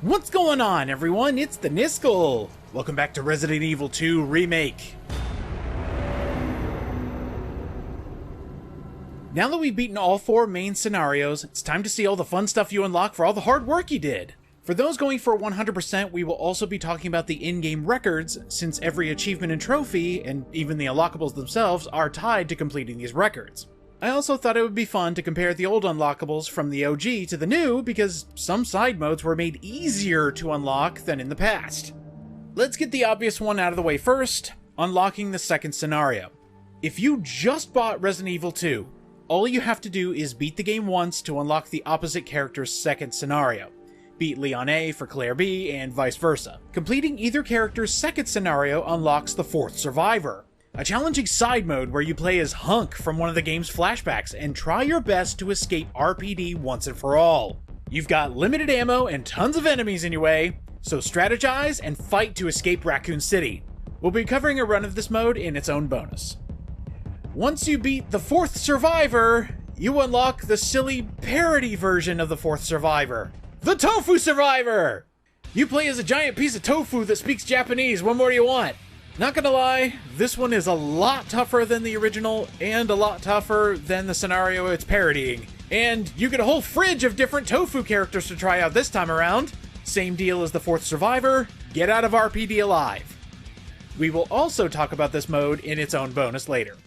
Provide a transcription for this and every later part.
What's going on, everyone? It's the Niskel! Welcome back to Resident Evil 2 Remake. Now that we've beaten all 4 main scenarios, it's time to see all the fun stuff you unlock for all the hard work you did. For those going for 100%, we will also be talking about the in-game records, since every achievement and trophy, and even the unlockables themselves, are tied to completing these records. I also thought it would be fun to compare the old unlockables from the OG to the new, because some side modes were made easier to unlock than in the past. Let's get the obvious one out of the way first, unlocking the second scenario. If you just bought Resident Evil 2, all you have to do is beat the game once to unlock the opposite character's second scenario. Beat Leon A for Claire B, and vice versa. Completing either character's second scenario unlocks the fourth survivor, a challenging side mode where you play as Hunk from one of the game's flashbacks and try your best to escape RPD once and for all. You've got limited ammo and tons of enemies in your way, so strategize and fight to escape Raccoon City. We'll be covering a run of this mode in its own bonus. Once you beat the fourth survivor, you unlock the silly parody version of the fourth survivor, the Tofu Survivor! You play as a giant piece of tofu that speaks Japanese. What more do you want? Not gonna lie, this one is a lot tougher than the original, and a lot tougher than the scenario it's parodying. And you get a whole fridge of different tofu characters to try out this time around. Same deal as the fourth survivor, get out of RPD alive. We will also talk about this mode in its own bonus later.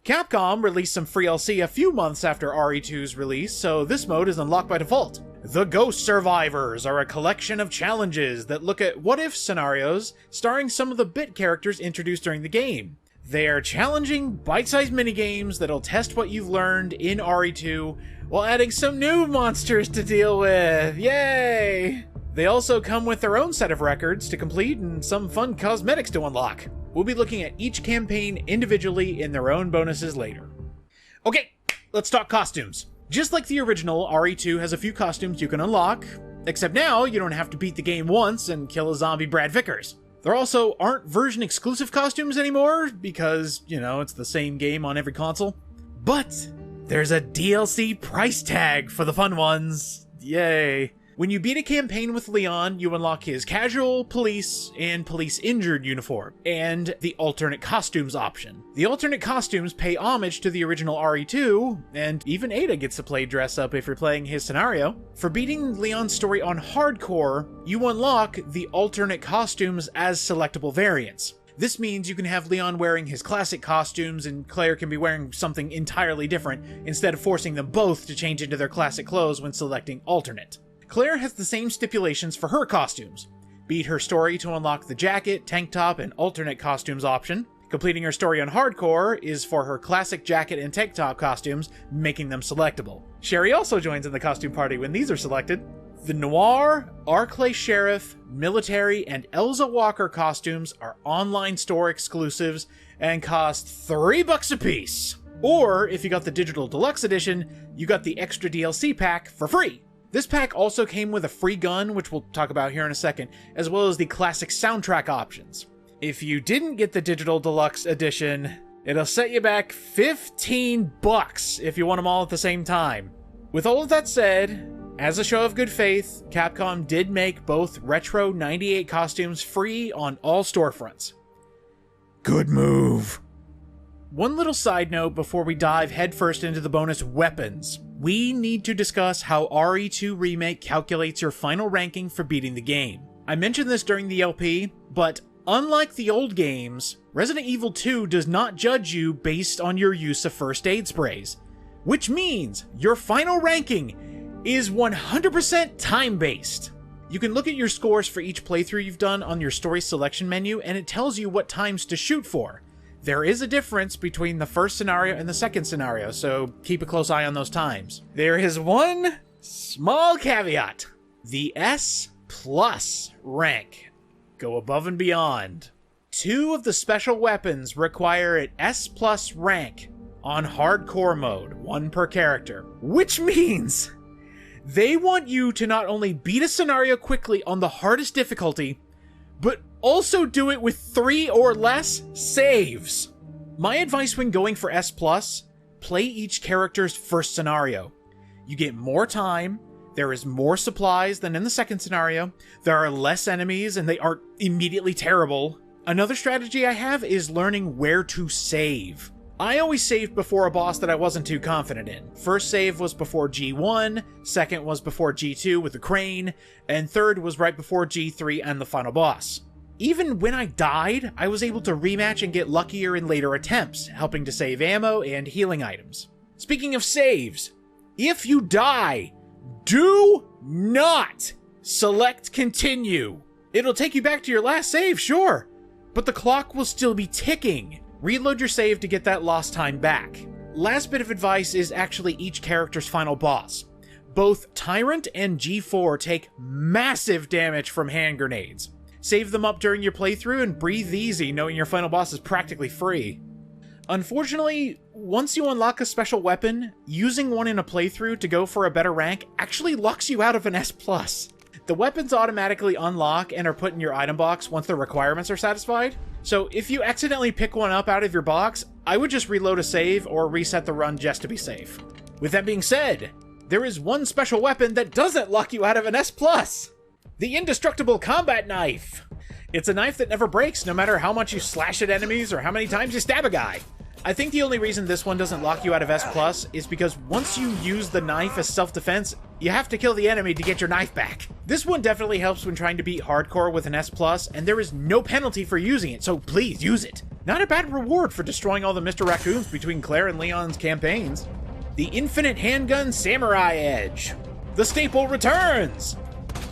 Capcom released some free LC a few months after RE2's release, so this mode is unlocked by default. The Ghost Survivors are a collection of challenges that look at what-if scenarios starring some of the bit characters introduced during the game. They are challenging, bite-sized minigames that'll test what you've learned in RE2 while adding some new monsters to deal with. Yay! They also come with their own set of records to complete and some fun cosmetics to unlock. We'll be looking at each campaign individually in their own bonuses later. Okay, let's talk costumes. Just like the original, RE2 has a few costumes you can unlock, except now you don't have to beat the game once and kill a zombie Brad Vickers. There also aren't version-exclusive costumes anymore, because, you know, it's the same game on every console. But there's a DLC price tag for the fun ones. Yay. When you beat a campaign with Leon, you unlock his casual, police, and police injured uniform, and the alternate costumes option. The alternate costumes pay homage to the original RE2, and even Ada gets to play dress up if you're playing his scenario. For beating Leon's story on hardcore, you unlock the alternate costumes as selectable variants. This means you can have Leon wearing his classic costumes and Claire can be wearing something entirely different, instead of forcing them both to change into their classic clothes when selecting alternate. Claire has the same stipulations for her costumes. Beat her story to unlock the jacket, tank top, and alternate costumes option. Completing her story on hardcore is for her classic jacket and tank top costumes, making them selectable. Sherry also joins in the costume party when these are selected. The Noir, Arclay Sheriff, Military, and Elza Walker costumes are online store exclusives and cost $3 a piece. Or, if you got the Digital Deluxe Edition, you got the extra DLC pack for free. This pack also came with a free gun, which we'll talk about here in a second, as well as the classic soundtrack options. If you didn't get the Digital Deluxe Edition, it'll set you back $15 if you want them all at the same time. With all of that said, as a show of good faith, Capcom did make both Retro 98 costumes free on all storefronts. Good move. One little side note before we dive headfirst into the bonus weapons. We need to discuss how RE2 Remake calculates your final ranking for beating the game. I mentioned this during the LP, but unlike the old games, Resident Evil 2 does not judge you based on your use of first aid sprays, which means your final ranking is 100% time-based. You can look at your scores for each playthrough you've done on your story selection menu, and it tells you what times to shoot for. There is a difference between the first scenario and the second scenario, so keep a close eye on those times. There is one small caveat. The S+ rank. Go above and beyond. 2 of the special weapons require an S+ rank on hardcore mode, 1 per character, which means they want you to not only beat a scenario quickly on the hardest difficulty, but also do it with 3 or less saves. My advice when going for S+, play each character's first scenario. You get more time, There is more supplies than in the second scenario. There are less enemies and they aren't immediately terrible. Another strategy I have is learning where to save. I always saved before a boss that I wasn't too confident in. First save was before G1, second was before G2 with the crane, and third was right before G3 and the final boss. Even when I died, I was able to rematch and get luckier in later attempts, helping to save ammo and healing items. Speaking of saves, if you die, do not select continue. It'll take you back to your last save, sure, but the clock will still be ticking. Reload your save to get that lost time back. Last bit of advice is actually each character's final boss. Both Tyrant and G4 take massive damage from hand grenades. Save them up during your playthrough and breathe easy knowing your final boss is practically free. Unfortunately, once you unlock a special weapon, using one in a playthrough to go for a better rank actually locks you out of an S+. The weapons automatically unlock and are put in your item box once the requirements are satisfied. So if you accidentally pick one up out of your box, I would just reload a save or reset the run just to be safe. With that being said, there is one special weapon that doesn't lock you out of an S+. The Indestructible Combat Knife. It's a knife that never breaks no matter how much you slash at enemies or how many times you stab a guy. I think the only reason this one doesn't lock you out of S+ is because once you use the knife as self-defense, you have to kill the enemy to get your knife back. This one definitely helps when trying to beat hardcore with an S+, and there is no penalty for using it, so please use it. Not a bad reward for destroying all the Mr. Raccoons between Claire and Leon's campaigns. The Infinite Handgun Samurai Edge. The staple returns!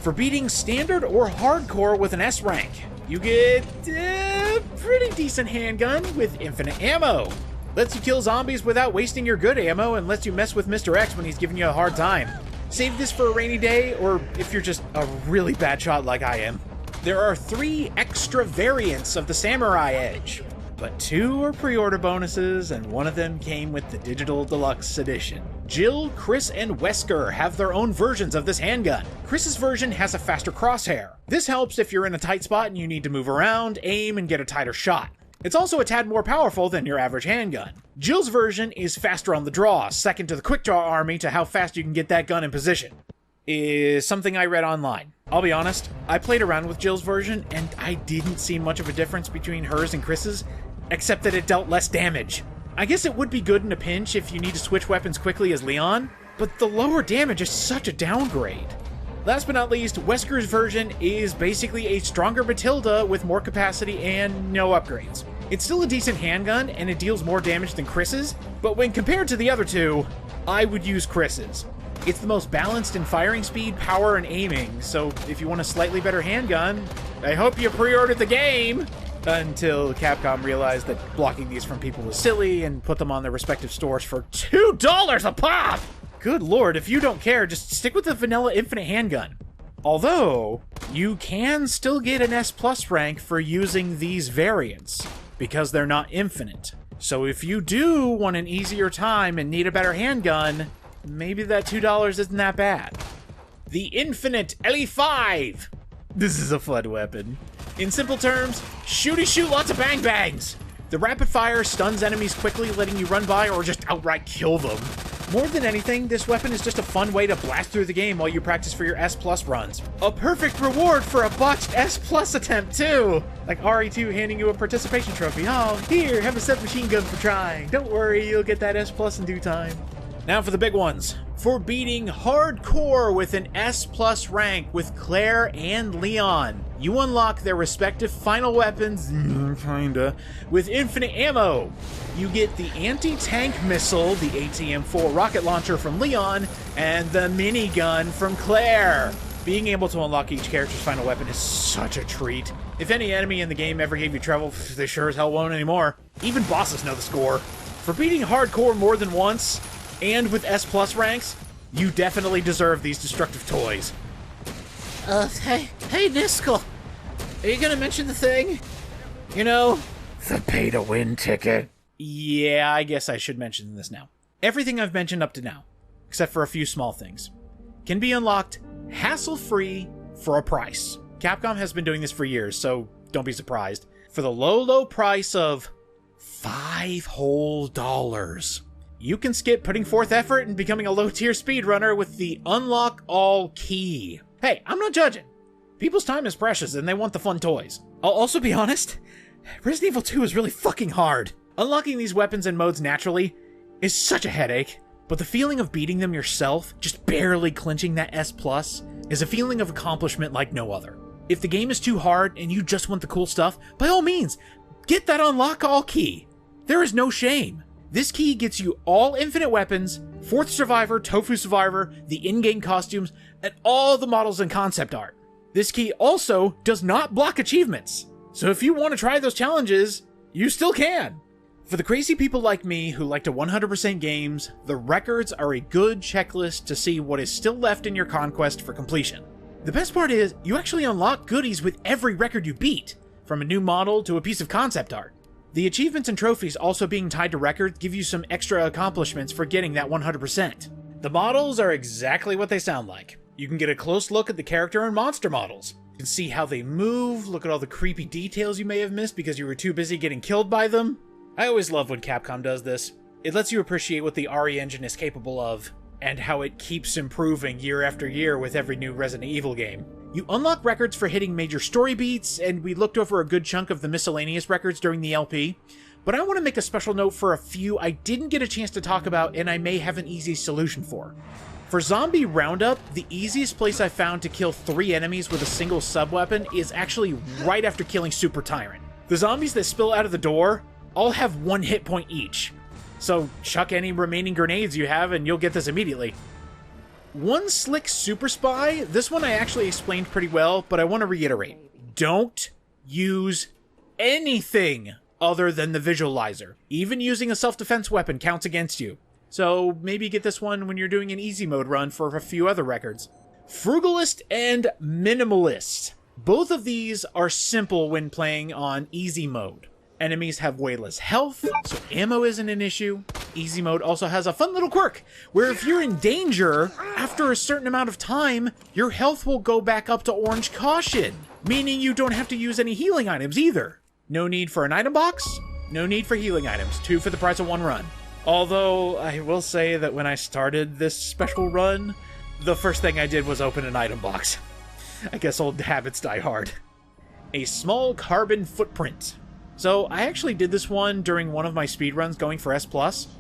For beating standard or hardcore with an S rank, you get a pretty decent handgun with infinite ammo. Lets you kill zombies without wasting your good ammo and lets you mess with Mr. X when he's giving you a hard time. Save this for a rainy day or if you're just a really bad shot like I am. There are 3 extra variants of the Samurai Edge, but 2 are pre-order bonuses and one of them came with the Digital Deluxe Edition. Jill, Chris, and Wesker have their own versions of this handgun. Chris's version has a faster crosshair. This helps if you're in a tight spot and you need to move around, aim, and get a tighter shot. It's also a tad more powerful than your average handgun. Jill's version is faster on the draw, second to the quick draw army to how fast you can get that gun in position. Is something I read online. I'll be honest, I played around with Jill's version and I didn't see much of a difference between hers and Chris's, except that it dealt less damage. I guess it would be good in a pinch if you need to switch weapons quickly as Leon, but the lower damage is such a downgrade. Last but not least, Wesker's version is basically a stronger Matilda with more capacity and no upgrades. It's still a decent handgun and it deals more damage than Chris's, but when compared to the other two, I would use Chris's. It's the most balanced in firing speed, power, and aiming, so if you want a slightly better handgun, I hope you pre-ordered the game! Until Capcom realized that blocking these from people was silly and put them on their respective stores for $2 a pop! Good lord, if you don't care, just stick with the vanilla infinite handgun. Although, you can still get an S+ rank for using these variants, because they're not infinite. So if you do want an easier time and need a better handgun, maybe that $2 isn't that bad. The Infinite LE5! This is a fun weapon. In simple terms, shooty shoot lots of bang bangs! The rapid fire stuns enemies quickly, letting you run by or just outright kill them. More than anything, this weapon is just a fun way to blast through the game while you practice for your S+ runs. A perfect reward for a botched S+ attempt too! Like RE2 handing you a participation trophy. Oh, here, have a submachine gun for trying. Don't worry, you'll get that S+ in due time. Now for the big ones. For beating hardcore with an S+ rank with Claire and Leon, you unlock their respective final weapons, kinda, with infinite ammo. You get the anti-tank missile, the ATM-4 rocket launcher from Leon, and the minigun from Claire. Being able to unlock each character's final weapon is such a treat. If any enemy in the game ever gave you trouble, they sure as hell won't anymore. Even bosses know the score. For beating hardcore more than once, and with S+ ranks, you definitely deserve these destructive toys. Hey Niskel, are you gonna mention the thing? You know, the pay-to-win ticket. Yeah, I guess I should mention this now. Everything I've mentioned up to now, except for a few small things, can be unlocked hassle-free for a price. Capcom has been doing this for years, so don't be surprised. For the low price of $5 whole, you can skip putting forth effort and becoming a low-tier speedrunner with the Unlock All key. Hey, I'm not judging. People's time is precious and they want the fun toys. I'll also be honest, Resident Evil 2 is really fucking hard. Unlocking these weapons and modes naturally is such a headache, but the feeling of beating them yourself, just barely clinching that S+, is a feeling of accomplishment like no other. If the game is too hard and you just want the cool stuff, by all means, get that Unlock All key. There is no shame. This key gets you all infinite weapons, 4th Survivor, Tofu Survivor, the in-game costumes, and all the models and concept art. This key also does not block achievements, so if you want to try those challenges, you still can. For the crazy people like me who like to 100% games, the records are a good checklist to see what is still left in your conquest for completion. The best part is, you actually unlock goodies with every record you beat, from a new model to a piece of concept art. The achievements and trophies also being tied to records give you some extra accomplishments for getting that 100%. The models are exactly what they sound like. You can get a close look at the character and monster models. You can see how they move, look at all the creepy details you may have missed because you were too busy getting killed by them. I always love when Capcom does this. It lets you appreciate what the RE engine is capable of, and how it keeps improving year after year with every new Resident Evil game. You unlock records for hitting major story beats, and we looked over a good chunk of the miscellaneous records during the LP, but I want to make a special note for a few I didn't get a chance to talk about and I may have an easy solution for. For Zombie Roundup, the easiest place I found to kill 3 enemies with a single sub-weapon is actually right after killing Super Tyrant. The zombies that spill out of the door all have 1 hit point each, so chuck any remaining grenades you have and you'll get this immediately. One slick super spy, this one I actually explained pretty well, but I want to reiterate. Don't use anything other than the visualizer. Even using a self-defense weapon counts against you. So maybe get this one when you're doing an easy mode run for a few other records. Frugalist and Minimalist. Both of these are simple when playing on easy mode. Enemies have way less health, so ammo isn't an issue. Easy mode also has a fun little quirk, where if you're in danger, after a certain amount of time, your health will go back up to orange caution, meaning you don't have to use any healing items either. No need for an item box, no need for healing items, 2 for the price of 1 run. Although, I will say that when I started this special run, the first thing I did was open an item box. I guess old habits die hard. A small carbon footprint. So, I actually did this one during one of my speedruns going for S+.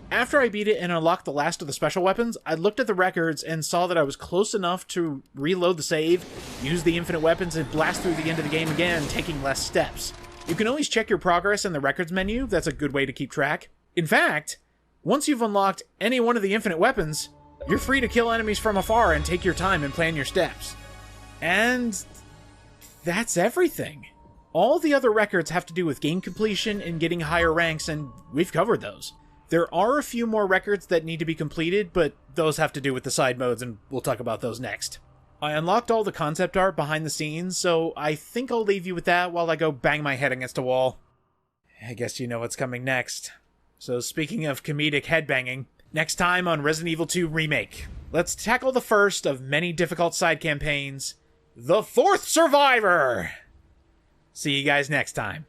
After I beat it and unlocked the last of the special weapons, I looked at the records and saw that I was close enough to reload the save, use the infinite weapons, and blast through the end of the game again, taking less steps. You can always check your progress in the records menu, that's a good way to keep track. In fact, once you've unlocked any one of the infinite weapons, you're free to kill enemies from afar and take your time and plan your steps. And that's everything. All the other records have to do with game completion and getting higher ranks, and we've covered those. There are a few more records that need to be completed, but those have to do with the side modes, and we'll talk about those next. I unlocked all the concept art behind the scenes, so I think I'll leave you with that while I go bang my head against a wall. I guess you know what's coming next. So speaking of comedic headbanging, next time on Resident Evil 2 Remake, let's tackle the first of many difficult side campaigns, the 4th Survivor! See you guys next time.